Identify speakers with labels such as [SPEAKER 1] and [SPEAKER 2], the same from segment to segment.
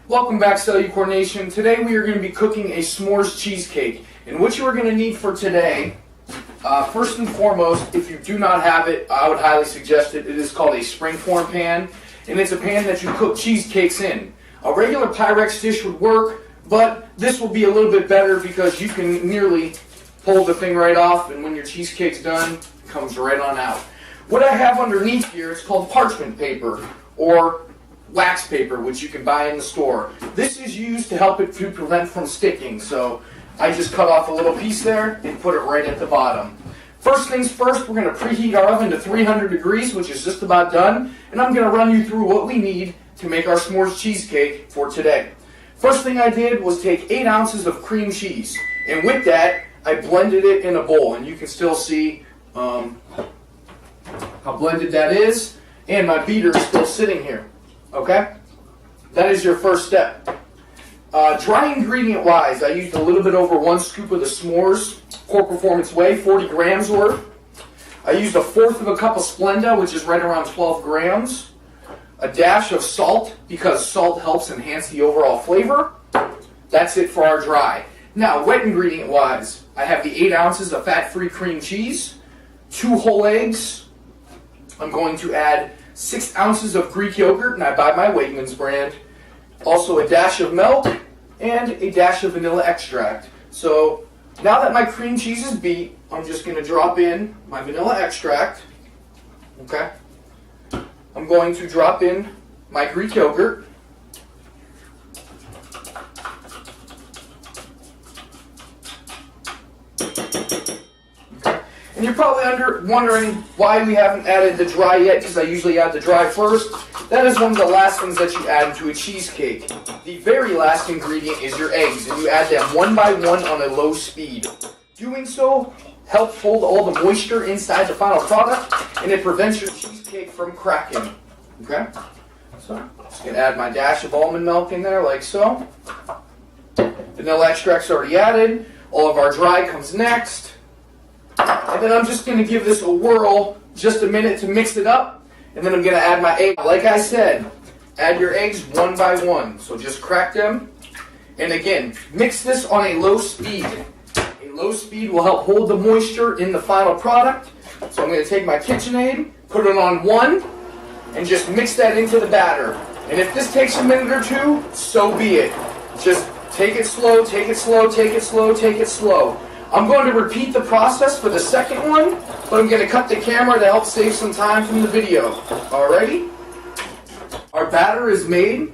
[SPEAKER 1] Welcome back, Cellucor Nation. Today we are going to be cooking a s'mores cheesecake. And what you are going to need for today, first and foremost, if you do not have it, I would highly suggest it. It is called a springform pan, and it's a pan that you cook cheesecakes in. A regular Pyrex dish would work, but this will be a little bit better because you can nearly pull the thing right off, and when your cheesecake's done, it comes right on out. What I have underneath here is called parchment paper, or wax paper, which you can buy in the store. This is used to help it to prevent from sticking, so I just cut off a little piece there and put it right at the bottom. First things first, we're going to preheat our oven to 300 degrees, which is just about done, and I'm going to run you through what we need to make our s'mores cheesecake for today. First thing I did was take 8 ounces of cream cheese, and with that, I blended it in a bowl, and you can still see how blended that is, and my beater is still sitting here. Okay? That is your first step. Dry ingredient wise, I used a little bit over 1 scoop of the s'mores Core Performance Whey, 40 grams worth. I used 1/4 of a cup of Splenda, which is right around 12 grams. A dash of salt, because salt helps enhance the overall flavor. That's it for our dry. Now, wet ingredient wise, I have the 8 ounces of fat-free cream cheese, 2 whole eggs. I'm going to add 6 ounces of Greek yogurt, and I buy my Wegmans brand. Also a dash of milk and a dash of vanilla extract. So now that my cream cheese is beat, I'm just going to drop in my vanilla extract. Okay. I'm going to drop in my Greek yogurt. And you're probably wondering why we haven't added the dry yet, because I usually add the dry first. That is one of the last things that you add into a cheesecake. The very last ingredient is your eggs, and you add them one by one on a low speed. Doing so helps hold all the moisture inside the final product, and it prevents your cheesecake from cracking. Okay? So, I'm just going to add my dash of almond milk in there, like so. Vanilla extract's already added. All of our dry comes next. And then I'm just going to give this a whirl, just a minute to mix it up, and then I'm going to add my egg. Like I said, add your eggs one by one. So just crack them, and again, mix this on a low speed. A low speed will help hold the moisture in the final product. So I'm going to take my KitchenAid, put it on 1, and just mix that into the batter. And if this takes a minute or two, so be it. Just take it slow, take it slow, take it slow, take it slow. I'm going to repeat the process for the second one, but I'm going to cut the camera to help save some time from the video. Alrighty? Our batter is made.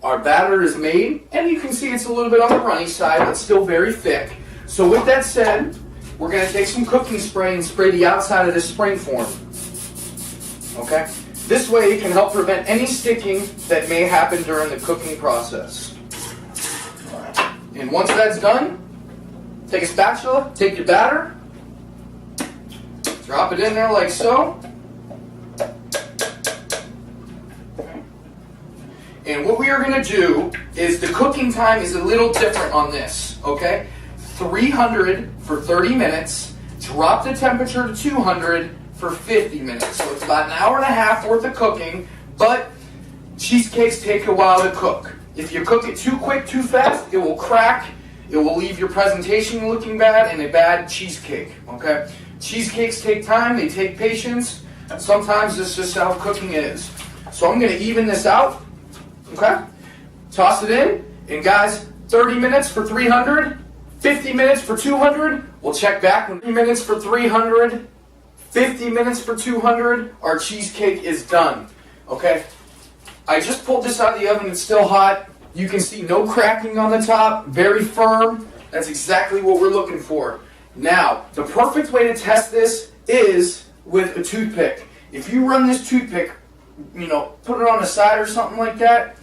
[SPEAKER 1] Our batter is made, and you can see it's a little bit on the runny side, but still very thick. So with that said, we're going to take some cooking spray and spray the outside of this spring form. Okay? This way it can help prevent any sticking that may happen during the cooking process. And once that's done, take a spatula, take your batter, drop it in there like so. And what we are going to do is the cooking time is a little different on this, okay? 300 for 30 minutes, drop the temperature to 200 for 50 minutes. So it's about an hour and a half worth of cooking, but cheesecakes take a while to cook. If you cook it too quick, too fast, it will crack, it will leave your presentation looking bad, and a bad cheesecake, okay? Cheesecakes take time, they take patience, and sometimes this is just how cooking is. So I'm going to even this out, okay? Toss it in, and guys, 30 minutes for 300, 50 minutes for 200, we'll check back when 30 minutes for 300, 50 minutes for 200, our cheesecake is done. Okay? I just pulled this out of the oven, it's still hot. You can see no cracking on the top, very firm. That's exactly what we're looking for. Now, the perfect way to test this is with a toothpick. If you run this toothpick, put it on the side or something like that,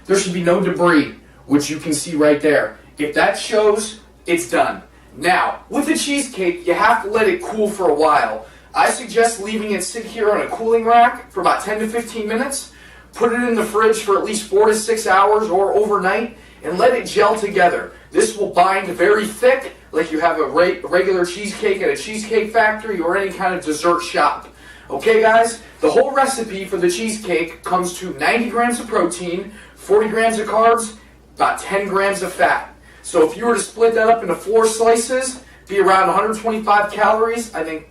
[SPEAKER 1] there should be no debris, which you can see right there. If that shows, it's done. Now, with a cheesecake, you have to let it cool for a while. I suggest leaving it sit here on a cooling rack for about 10 to 15 minutes. Put it in the fridge for at least 4 to 6 hours or overnight and let it gel together. This will bind very thick, like you have a regular cheesecake at a cheesecake factory or any kind of dessert shop. Okay guys, the whole recipe for the cheesecake comes to 90 grams of protein, 40 grams of carbs, about 10 grams of fat. So if you were to split that up into 4 slices, be around 125 calories, I think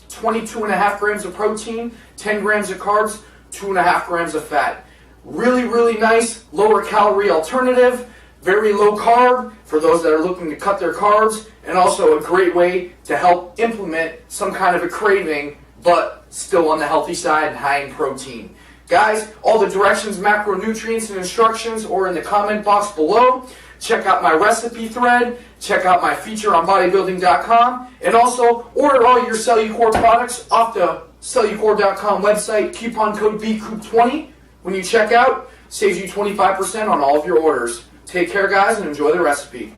[SPEAKER 1] 22.5 grams of protein, 10 grams of carbs, 2.5 grams of fat. Really, really nice, lower calorie alternative, very low carb for those that are looking to cut their carbs, and also a great way to help implement some kind of a craving, but still on the healthy side and high in protein. Guys, all the directions, macronutrients, and instructions are in the comment box below. Check out my recipe thread, check out my feature on bodybuilding.com, and also order all your Cellucor products off the Cellucor.com website. Coupon code Bkup20 when you check out, saves you 25% on all of your orders. Take care guys and enjoy the recipe.